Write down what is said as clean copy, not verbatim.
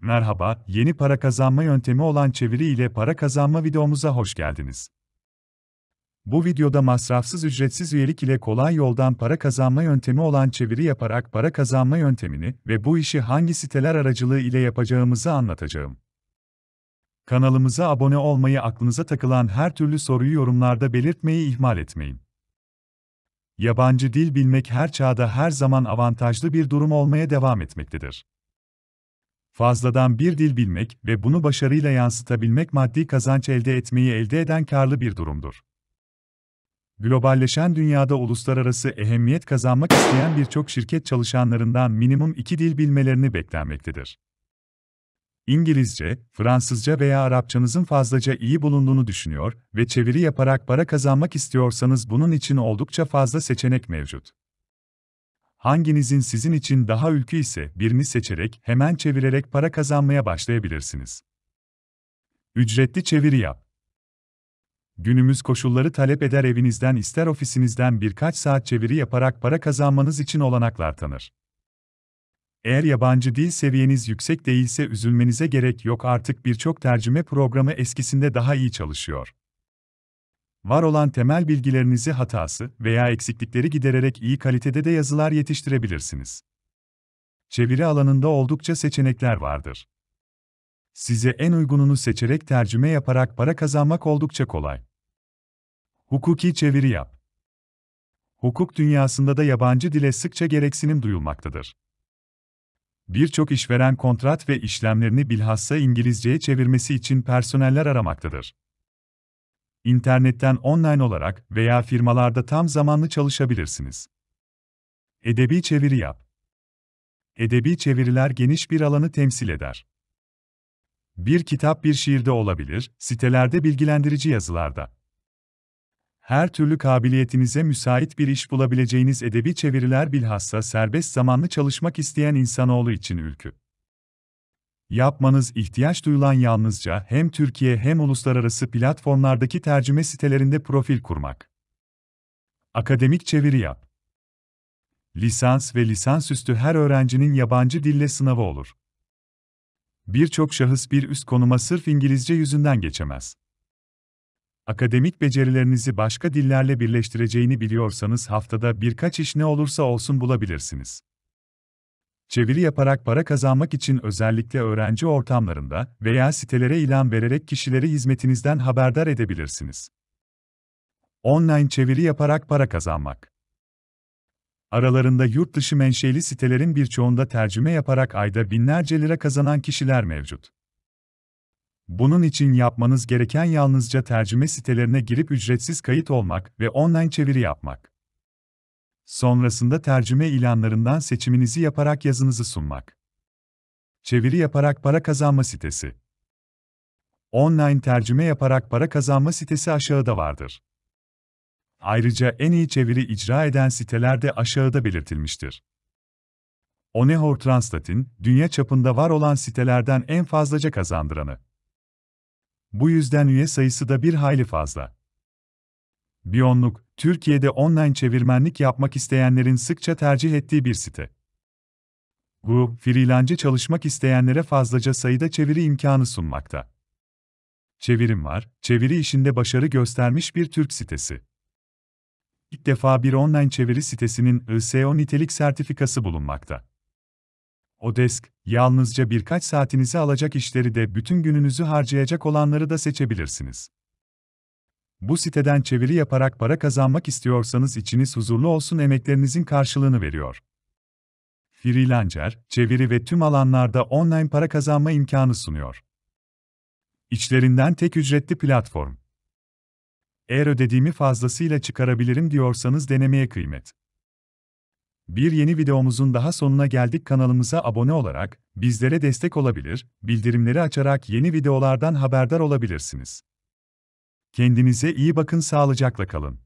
Merhaba, yeni para kazanma yöntemi olan çeviri ile para kazanma videomuza hoş geldiniz. Bu videoda masrafsız ücretsiz üyelik ile kolay yoldan para kazanma yöntemi olan çeviri yaparak para kazanma yöntemini ve bu işi hangi siteler aracılığı ile yapacağımızı anlatacağım. Kanalımıza abone olmayı, aklınıza takılan her türlü soruyu yorumlarda belirtmeyi ihmal etmeyin. Yabancı dil bilmek her çağda her zaman avantajlı bir durum olmaya devam etmektedir. Fazladan bir dil bilmek ve bunu başarıyla yansıtabilmek maddi kazanç elde etmeyi elde eden karlı bir durumdur. Globalleşen dünyada uluslararası ehemmiyet kazanmak isteyen birçok şirket çalışanlarından minimum 2 dil bilmelerini beklenmektedir. İngilizce, Fransızca veya Arapçanızın fazlaca iyi bulunduğunu düşünüyor ve çeviri yaparak para kazanmak istiyorsanız bunun için oldukça fazla seçenek mevcut. Hanginizin sizin için daha ülkü ise birini seçerek hemen çevirerek para kazanmaya başlayabilirsiniz. Ücretli çeviri yap. Günümüz koşulları talep eder, evinizden ister ofisinizden birkaç saat çeviri yaparak para kazanmanız için olanaklar tanır. Eğer yabancı dil seviyeniz yüksek değilse üzülmenize gerek yok, artık birçok tercüme programı eskisinde daha iyi çalışıyor. Var olan temel bilgilerinizi hatası veya eksiklikleri gidererek iyi kalitede de yazılar yetiştirebilirsiniz. Çeviri alanında oldukça seçenekler vardır. Size en uygununu seçerek tercüme yaparak para kazanmak oldukça kolay. Hukuki çeviri yap. Hukuk dünyasında da yabancı dile sıkça gereksinim duyulmaktadır. Birçok işveren kontrat ve işlemlerini bilhassa İngilizceye çevirmesi için personeller aramaktadır. İnternetten online olarak veya firmalarda tam zamanlı çalışabilirsiniz. Edebi çeviri yap. Edebi çeviriler geniş bir alanı temsil eder. Bir kitap, bir şiirde olabilir, sitelerde bilgilendirici yazılarda. Her türlü kabiliyetinize müsait bir iş bulabileceğiniz edebi çeviriler bilhassa serbest zamanlı çalışmak isteyen insanoğlu için ülkü. Yapmanız ihtiyaç duyulan yalnızca hem Türkiye hem uluslararası platformlardaki tercüme sitelerinde profil kurmak. Akademik çeviri yap. Lisans ve lisansüstü her öğrencinin yabancı dille sınavı olur. Birçok şahıs bir üst konuma sırf İngilizce yüzünden geçemez. Akademik becerilerinizi başka dillerle birleştireceğini biliyorsanız haftada birkaç iş ne olursa olsun bulabilirsiniz. Çeviri yaparak para kazanmak için özellikle öğrenci ortamlarında veya sitelere ilan vererek kişileri hizmetinizden haberdar edebilirsiniz. Online çeviri yaparak para kazanmak. Aralarında yurt dışı menşeli sitelerin birçoğunda tercüme yaparak ayda binlerce lira kazanan kişiler mevcut. Bunun için yapmanız gereken yalnızca tercüme sitelerine girip ücretsiz kayıt olmak ve online çeviri yapmak. Sonrasında tercüme ilanlarından seçiminizi yaparak yazınızı sunmak. Çeviri yaparak para kazanma sitesi. Online tercüme yaparak para kazanma sitesi aşağıda vardır. Ayrıca en iyi çeviri icra eden siteler de aşağıda belirtilmiştir. Onehor Translate'in dünya çapında var olan sitelerden en fazlaca kazandıranı. Bu yüzden üye sayısı da bir hayli fazla. Biyonluk, Türkiye'de online çevirmenlik yapmak isteyenlerin sıkça tercih ettiği bir site. Bu, freelance çalışmak isteyenlere fazlaca sayıda çeviri imkanı sunmakta. Çevirim var, çeviri işinde başarı göstermiş bir Türk sitesi. İlk defa bir online çeviri sitesinin ISO nitelik sertifikası bulunmakta. Odesk, yalnızca birkaç saatinizi alacak işleri de bütün gününüzü harcayacak olanları da seçebilirsiniz. Bu siteden çeviri yaparak para kazanmak istiyorsanız içiniz huzurlu olsun, emeklerinizin karşılığını veriyor. Freelancer, çeviri ve tüm alanlarda online para kazanma imkanı sunuyor. İçlerinden tek ücretli platform. Eğer ödediğimi fazlasıyla çıkarabilirim diyorsanız denemeye kıymet. Bir yeni videomuzun daha sonuna geldik. Kanalımıza abone olarak bizlere destek olabilir, bildirimleri açarak yeni videolardan haberdar olabilirsiniz. Kendinize iyi bakın, sağlıcakla kalın.